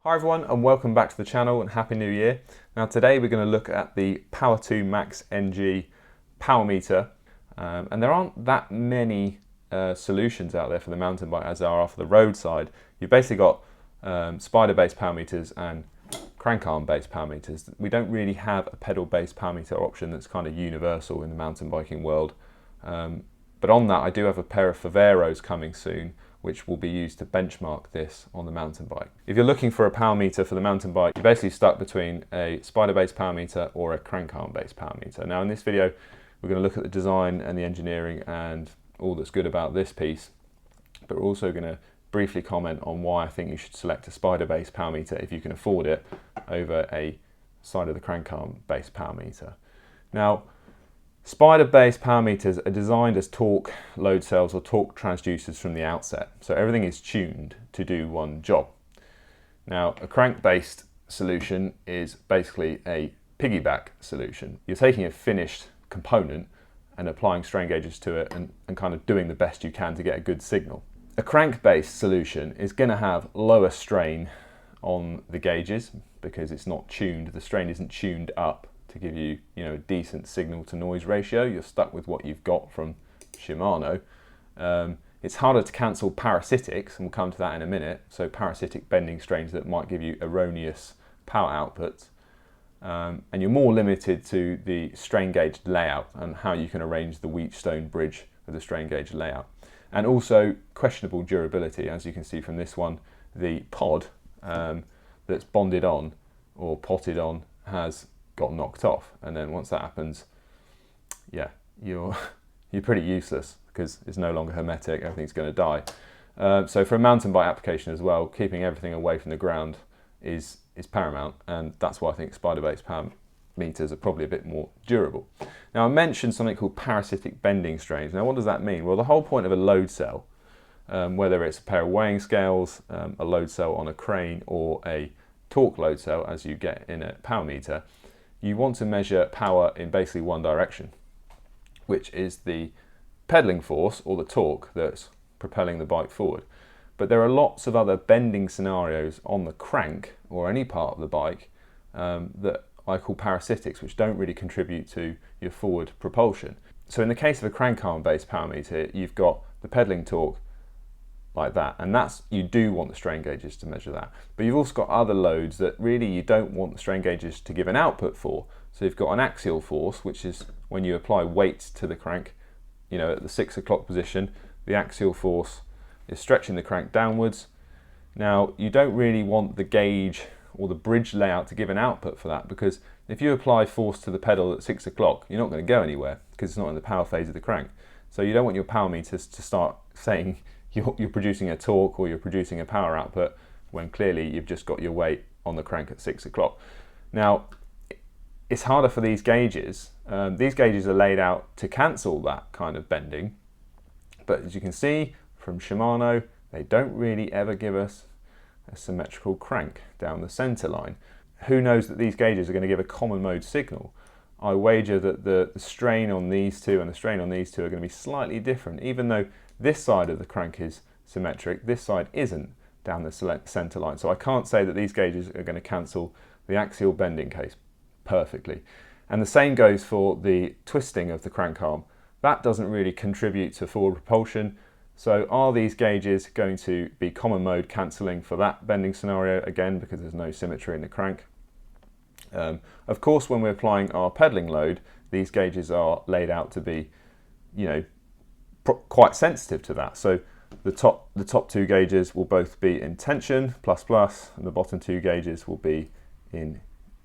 Hi everyone and welcome back to the channel and Happy New Year. Now today we're going to look at the Power2Max NG power meter and there aren't that many solutions out there for the mountain bike as there are for the roadside. You've basically got spider based power meters and crank arm based power meters. We don't really have a pedal based power meter option that's kind of universal in the mountain biking world. But on that I do have a pair of Faveros coming soon, which will be used to benchmark this on the mountain bike. If you're looking for a power meter for the mountain bike, you're basically stuck between a spider-based power meter or a crank arm-based power meter. Now in this video, we're going to look at the design and the engineering and all that's good about this piece, but we're also going to briefly comment on why I think you should select a spider-based power meter if you can afford it over a side of the crank arm-based power meter. Now, spider-based power meters are designed as torque load cells or torque transducers from the outset. So everything is tuned to do one job. Now, a crank-based solution is basically a piggyback solution. You're taking a finished component and applying strain gauges to it and kind of doing the best you can to get a good signal. A crank-based solution is going to have lower strain on the gauges because it's not tuned, the strain isn't tuned up to give you, a decent signal to noise ratio. You're stuck with what you've got from Shimano. It's harder to cancel parasitics, and we'll come to that in a minute. So parasitic bending strains that might give you erroneous power outputs. And you're more limited to the strain gauge layout and how you can arrange the Wheatstone bridge of the strain gauge layout. And also questionable durability, as you can see from this one. The pod that's bonded on or potted on has got knocked off, and then once that happens, yeah, you're pretty useless because it's no longer hermetic, everything's going to die. So for a mountain bike application as well, keeping everything away from the ground is paramount, and that's why I think spider-based power meters are probably a bit more durable. Now I mentioned something called parasitic bending strains. Now what does that mean? Well, the whole point of a load cell, whether it's a pair of weighing scales, a load cell on a crane, or a torque load cell as you get in a power meter, you want to measure power in basically one direction, which is the pedaling force or the torque that's propelling the bike forward. But there are lots of other bending scenarios on the crank or any part of the bike that I call parasitics, which don't really contribute to your forward propulsion. So in the case of a crank arm based power meter, you've got the pedaling torque like that, and you do want the strain gauges to measure that. But you've also got other loads that really you don't want the strain gauges to give an output for. So you've got an axial force, which is when you apply weight to the crank, at the 6 o'clock position, the axial force is stretching the crank downwards. Now you don't really want the gauge or the bridge layout to give an output for that, because if you apply force to the pedal at 6 o'clock, you're not going to go anywhere because it's not in the power phase of the crank. So you don't want your power meters to start saying you're producing a torque or you're producing a power output when clearly you've just got your weight on the crank at 6 o'clock. Now, it's harder for these gauges. These gauges are laid out to cancel that kind of bending, but as you can see from Shimano, they don't really ever give us a symmetrical crank down the center line. Who knows that these gauges are going to give a common mode signal? I wager that the strain on these two and the strain on these two are going to be slightly different, even though this side of the crank is symmetric, this side isn't down the center line. So I can't say that these gauges are going to cancel the axial bending case perfectly. And the same goes for the twisting of the crank arm. That doesn't really contribute to forward propulsion. So are these gauges going to be common mode cancelling for that bending scenario? Again, because there's no symmetry in the crank. Of course, when we're applying our pedaling load, these gauges are laid out to be, quite sensitive to that. So the top two gauges will both be in tension, plus, and the bottom two gauges will be in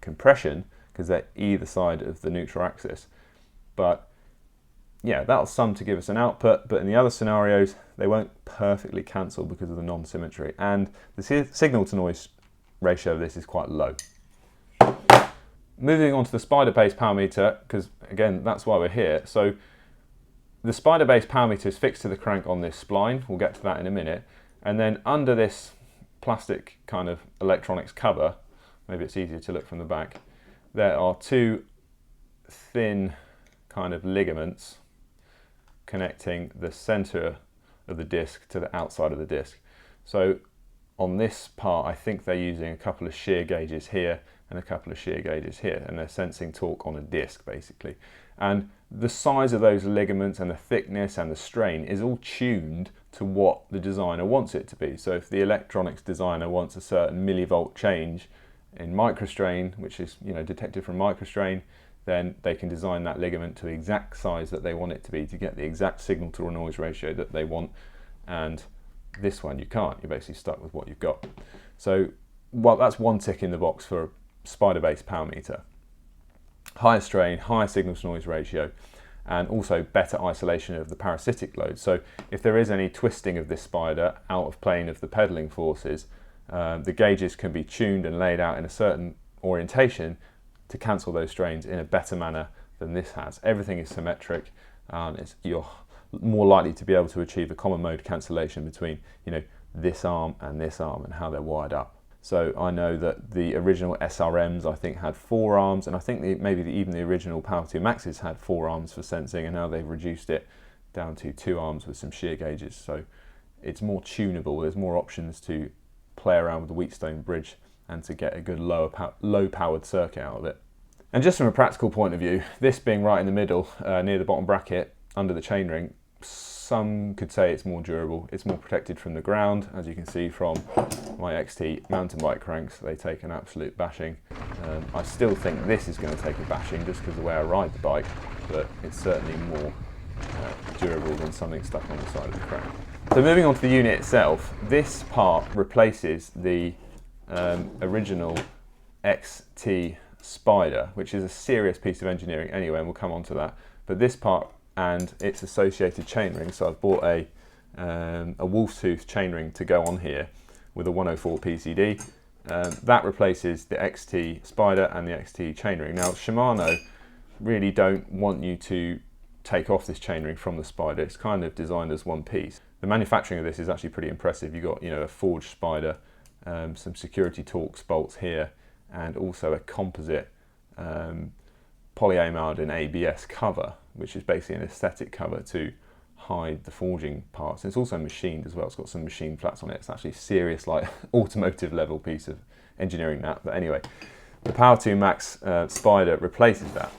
compression because they're either side of the neutral axis. But yeah, that'll sum to give us an output, but in the other scenarios, they won't perfectly cancel because of the non-symmetry. And the signal to noise ratio of this is quite low. Moving on to the spider-based power meter, because again, that's why we're here. So the spider-based power meter is fixed to the crank on this spline. We'll get to that in a minute. And then under this plastic kind of electronics cover, maybe it's easier to look from the back, there are two thin kind of ligaments connecting the center of the disc to the outside of the disc. So on this part, I think they're using a couple of shear gauges here and a couple of shear gauges here, and they're sensing torque on a disc basically. And the size of those ligaments and the thickness and the strain is all tuned to what the designer wants it to be. So if the electronics designer wants a certain millivolt change in microstrain, which is detected from microstrain, then they can design that ligament to the exact size that they want it to be to get the exact signal to noise ratio that they want. And this one you can't, you're basically stuck with what you've got. So that's one tick in the box for a spider-based power meter. Higher strain, higher signal to noise ratio, and also better isolation of the parasitic load. So if there is any twisting of this spider out of plane of the pedaling forces, the gauges can be tuned and laid out in a certain orientation to cancel those strains in a better manner than this has. Everything is symmetric, and you're more likely to be able to achieve a common mode cancellation between this arm and how they're wired up. So I know that the original SRMs I think had 4 arms, and I think even the original Power2Maxes had 4 arms for sensing, and now they've reduced it down to 2 arms with some shear gauges. So it's more tunable, there's more options to play around with the Wheatstone bridge and to get a good low powered circuit out of it. And just from a practical point of view, this being right in the middle, near the bottom bracket, under the chainring, some could say it's more durable, it's more protected from the ground. As you can see from my XT mountain bike cranks, they take an absolute bashing. I still think this is going to take a bashing just because of the way I ride the bike, but it's certainly more durable than something stuck on the side of the crank. So moving on to the unit itself, this part replaces the original XT Spider, which is a serious piece of engineering anyway, and we'll come on to that. But this part and its associated chainring, so I've bought a wolf's tooth chainring to go on here with a 104 PCD. That replaces the XT Spider and the XT chainring. Now Shimano really don't want you to take off this chainring from the Spider. It's kind of designed as one piece. The manufacturing of this is actually pretty impressive. You've got a forged Spider, some security Torx bolts here, and also a composite polyamide and ABS cover, which is basically an aesthetic cover to hide the forging parts. And it's also machined as well. It's got some machine flats on it. It's actually serious, like automotive level piece of engineering that. But anyway, the Power2Max Spider replaces that.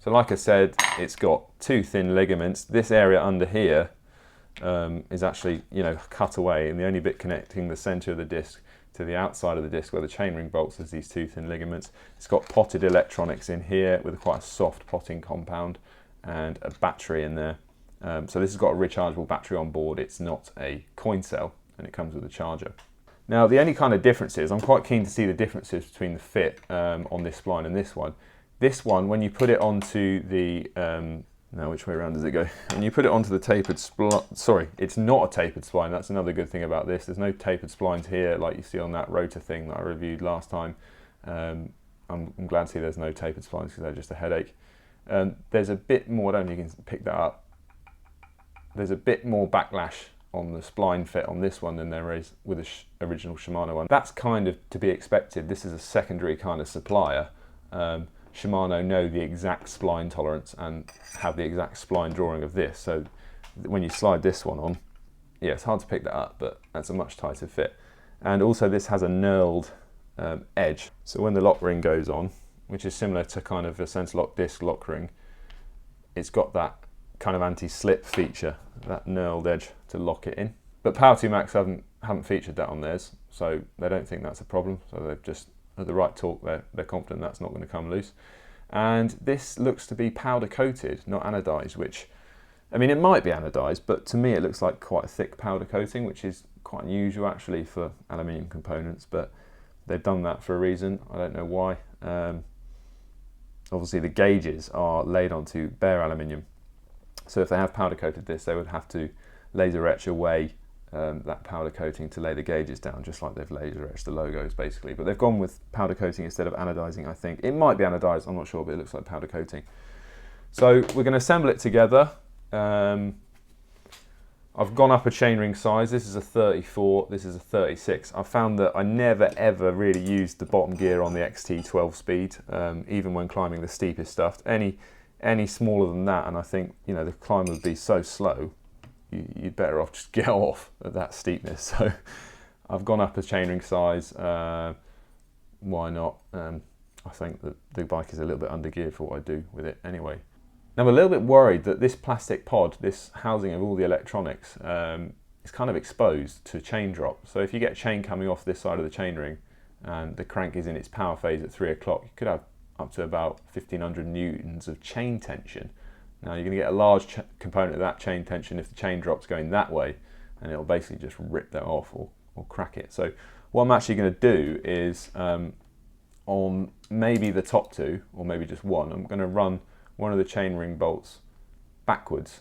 So like I said, it's got 2 thin ligaments. This area under here is actually cut away, and the only bit connecting the center of the disc to the outside of the disc where the chainring bolts is these 2 thin ligaments. It's got potted electronics in here with quite a soft potting compound and a battery in there. So this has got a rechargeable battery on board. It's not a coin cell, and it comes with a charger. Now the only kind of differences, I'm quite keen to see the differences between the fit on this spline and this one. This one, when you put it onto the, now which way around does it go? When you put it onto the tapered spline, sorry, it's not a tapered spline. That's another good thing about this. There's no tapered splines here like you see on that rotor thing that I reviewed last time. I'm glad to see there's no tapered splines because they're just a headache. There's a bit more, I don't know if you can pick that up. There's a bit more backlash on the spline fit on this one than there is with the original Shimano one. That's kind of to be expected. This is a secondary kind of supplier. Shimano know the exact spline tolerance and have the exact spline drawing of this. So when you slide this one on, yeah, it's hard to pick that up, but that's a much tighter fit. And also this has a knurled edge. So when the lock ring goes on, which is similar to kind of a Sensorlock disc lock ring, it's got that kind of anti-slip feature, that knurled edge to lock it in. But Power2Max haven't featured that on theirs, so they don't think that's a problem. So they've just, at the right torque, they're confident that's not going to come loose. And this looks to be powder coated, not anodized, which, I mean, it might be anodized, but to me it looks like quite a thick powder coating, which is quite unusual actually for aluminium components, but they've done that for a reason. I don't know why. Obviously the gauges are laid onto bare aluminium, so if they have powder coated this, they would have to laser etch away that powder coating to lay the gauges down, just like they've laser etched the logos basically. But they've gone with powder coating instead of anodizing, I think. It might be anodized, I'm not sure, but it looks like powder coating. So we're going to assemble it together. I've gone up a chainring size. This is a 34, this is a 36. I found that I never ever really used the bottom gear on the XT 12 speed, even when climbing the steepest stuff. Any smaller than that, and I think the climb would be so slow, you'd better off just get off at that steepness. So I've gone up a chainring size. Why not? I think that the bike is a little bit under geared for what I do with it anyway. Now I'm a little bit worried that this plastic pod, this housing of all the electronics, is kind of exposed to chain drop. So if you get a chain coming off this side of the chainring and the crank is in its power phase at 3 o'clock, you could have up to about 1500 newtons of chain tension. Now you're going to get a large component of that chain tension if the chain drop's going that way, and it'll basically just rip that off or crack it. So what I'm actually going to do is on maybe the top two, or maybe just one, I'm going to run one of the chainring bolts backwards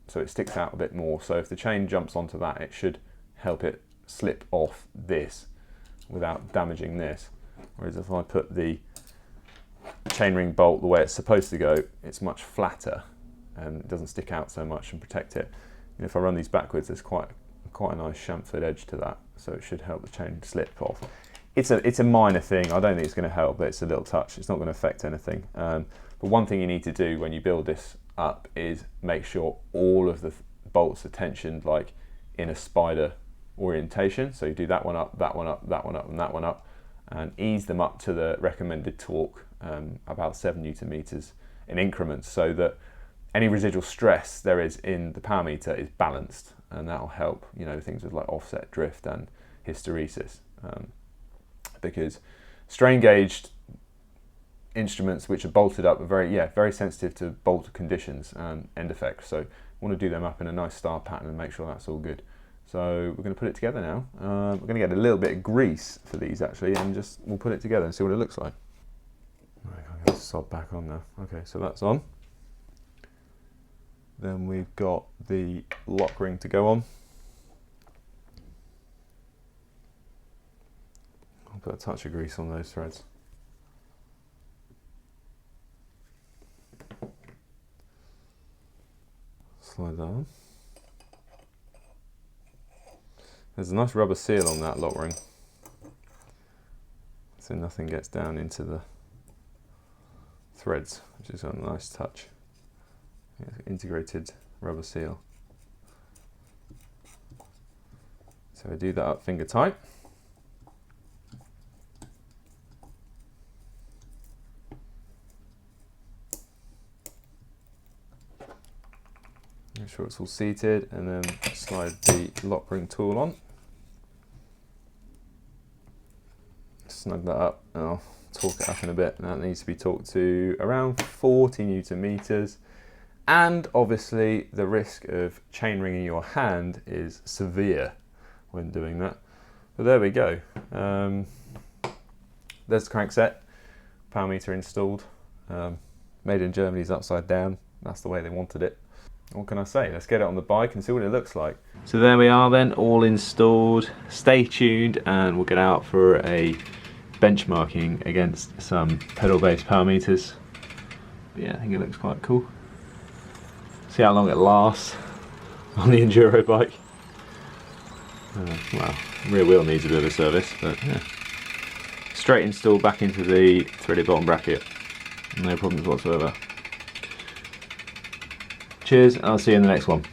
so it sticks out a bit more. So if the chain jumps onto that, it should help it slip off this without damaging this. Whereas if I put the chainring bolt the way it's supposed to go, it's much flatter and it doesn't stick out so much and protect it. And if I run these backwards, there's quite a nice chamfered edge to that, so it should help the chain slip off. It's a minor thing. I don't think it's going to help, but it's a little touch. It's not going to affect anything. But one thing you need to do when you build this up is make sure all of the bolts are tensioned like in a spider orientation. So you do that one up, that one up, that one up, and that one up, and ease them up to the recommended torque, about 7 Newton meters in increments, so that any residual stress there is in the power meter is balanced, and that'll help, you know, things with like offset drift and hysteresis. Because strain gauged instruments which are bolted up are very sensitive to bolt conditions and end effects. So we want to do them up in a nice star pattern and make sure that's all good. So we're going to put it together now. We're going to get a little bit of grease for these actually, and we'll put it together and see what it looks like. Right, I'll get the sod back on now. Okay, so that's on. Then we've got the lock ring to go on. I'll put a touch of grease on those threads. Slide that on. There's a nice rubber seal on that lock ring, so nothing gets down into the threads, which is a nice touch. Integrated rubber seal. So I do that up finger tight. Make sure it's all seated, and then slide the lock ring tool on. Snug that up, and I'll torque it up in a bit. That needs to be torqued to around 40 Newton meters. And obviously the risk of chainring in your hand is severe when doing that. But there we go. There's the crankset, power meter installed. Made in Germany is upside down. That's the way they wanted it. What can I say? Let's get it on the bike and see what it looks like. So there we are then, all installed. Stay tuned and we'll get out for a benchmarking against some pedal-based power meters. But yeah, I think it looks quite cool. See how long it lasts on the enduro bike. Well, rear wheel needs a bit of a service, but yeah. Straight install back into the threaded bottom bracket. No problems whatsoever. Cheers, I'll see you in the next one.